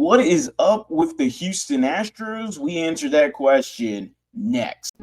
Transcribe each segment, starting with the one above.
What is up with the Houston Astros? We answer that question next.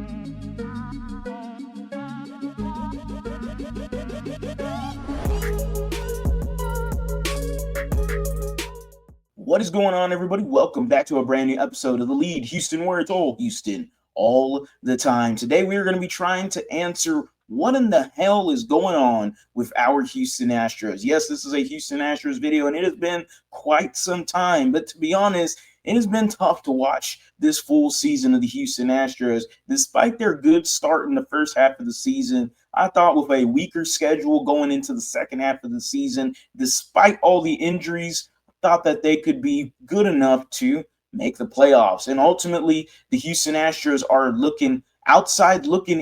What is going on, everybody? Welcome back to a brand new episode of The Lead Houston, where it's all Houston all the time. Today, we are going to be trying to answer what in the hell is going on with our Houston Astros. Yes, this is a Houston Astros video, and it has been quite some time. But to be honest, it has been tough to watch this full season of the Houston Astros. Despite their good start in the first half of the season, I thought with a weaker schedule going into the second half of the season, despite all the injuries, thought that they could be good enough to make the playoffs. And ultimately, the Houston Astros are looking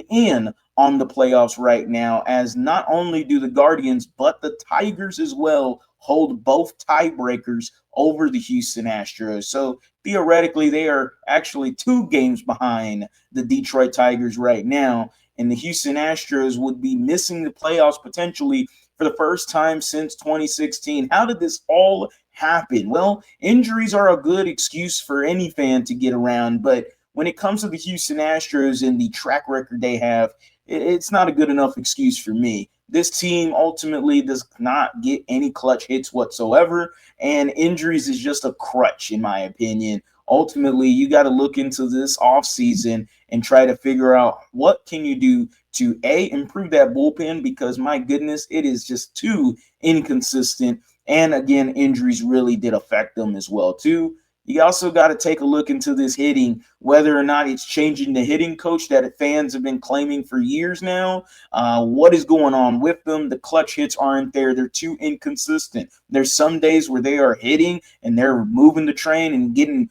in on the playoffs right now, as not only do the Guardians, but the Tigers as well hold both tiebreakers over the Houston Astros. So theoretically, they are actually 2 games behind the Detroit Tigers right now. And the Houston Astros would be missing the playoffs potentially for the first time since 2016. How did this all happen? Well, injuries are a good excuse for any fan to get around, but when it comes to the Houston Astros and the track record they have, it's not a good enough excuse for me. This team ultimately does not get any clutch hits whatsoever, and injuries is just a crutch, in my opinion. Ultimately, you got to look into this offseason and try to figure out what can you do to, A, improve that bullpen, because, my goodness, it is just too inconsistent. And, again, injuries really did affect them as well, too. You also got to take a look into this hitting, whether or not it's changing the hitting coach that fans have been claiming for years now. What is going on with them? The clutch hits aren't there. They're too inconsistent. There's some days where they are hitting and they're moving the train and getting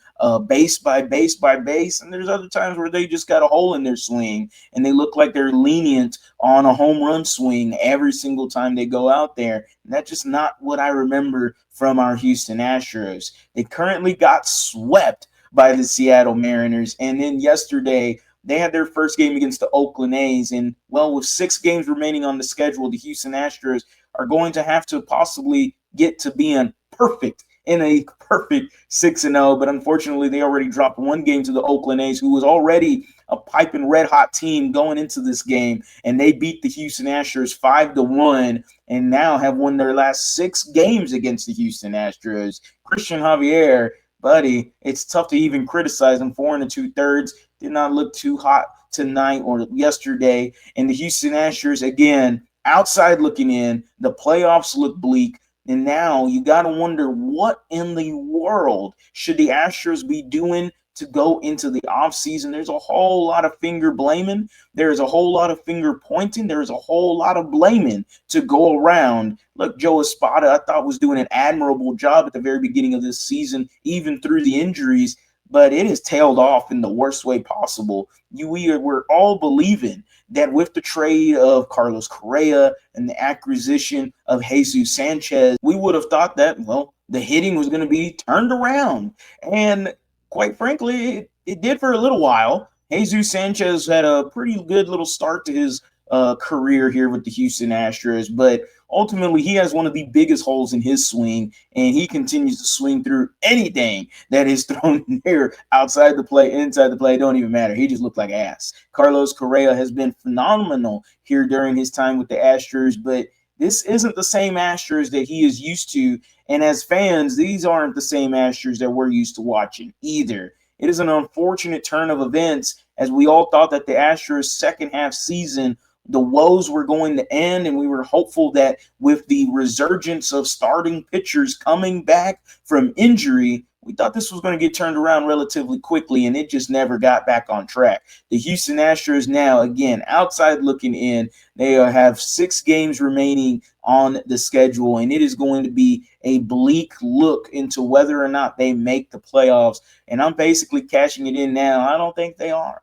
base by base by base. And there's other times where they just got a hole in their swing and they look like they're lenient on a home run swing every single time they go out there. And that's just not what I remember from our Houston Astros. They currently got swept by the Seattle Mariners. And then yesterday, they had their first game against the Oakland A's. And, well, with 6 games remaining on the schedule, the Houston Astros are going to have to possibly get to being perfect in a perfect 6-0. But unfortunately, they already dropped 1 game to the Oakland A's, who was already a piping red-hot team going into this game. And they beat the Houston Astros 5-1 and now have won their last 6 games against the Houston Astros. Christian Javier, buddy, it's tough to even criticize him. 4 2/3 did not look too hot tonight or yesterday. And the Houston Astros, again, outside looking in, the playoffs look bleak. And now you got to wonder, what in the world should the Astros be doing to go into the offseason? There's a whole lot of finger blaming. There's a whole lot of finger pointing. There's a whole lot of blaming to go around. Look, Joe Espada, I thought, was doing an admirable job at the very beginning of this season, even through the injuries, but it has tailed off in the worst way possible. We're all believing that with the trade of Carlos Correa and the acquisition of Jesus Sanchez, we would have thought that, well, the hitting was going to be turned around. And quite frankly, it did for a little while. Jesus Sanchez had a pretty good little start to his career here with the Houston Astros, but ultimately he has one of the biggest holes in his swing, and he continues to swing through anything that is thrown in there, outside the play, inside the play. It don't even matter. He just looked like ass. Carlos Correa has been phenomenal here during his time with the Astros, but this isn't the same Astros that he is used to. And as fans, these aren't the same Astros that we're used to watching either. It is an unfortunate turn of events, as we all thought that the Astros' second half season, the woes were going to end, and we were hopeful that with the resurgence of starting pitchers coming back from injury, we thought this was going to get turned around relatively quickly, and it just never got back on track. The Houston Astros now, again, outside looking in, they have 6 games remaining on the schedule, and it is going to be a bleak look into whether or not they make the playoffs. And I'm basically cashing it in now. I don't think they are.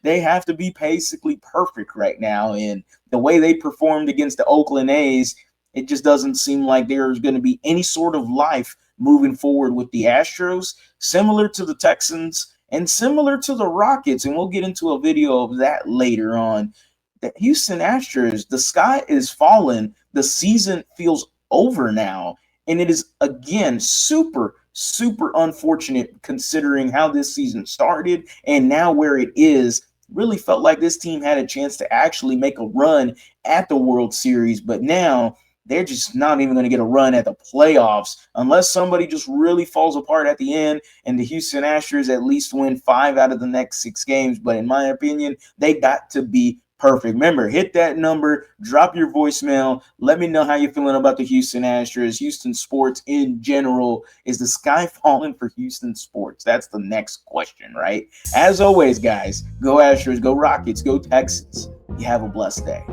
They have to be basically perfect right now, and the way they performed against the Oakland A's, it just doesn't seem like there's going to be any sort of life moving forward with the Astros, similar to the Texans and similar to the Rockets. And we'll get into a video of that later on. The Houston Astros, the sky is falling. The season feels over now. And it is, again, super, super unfortunate considering how this season started and now where it is. Really felt like this team had a chance to actually make a run at the World Series, but now they're just not even going to get a run at the playoffs unless somebody just really falls apart at the end and the Houston Astros at least win 5 out of the next 6 games. But in my opinion, they got to be perfect. Remember, hit that number, drop your voicemail. Let me know how you're feeling about the Houston Astros, Houston sports in general. Is the sky falling for Houston sports? That's the next question, right? As always, guys, go Astros, go Rockets, go Texans. You have a blessed day.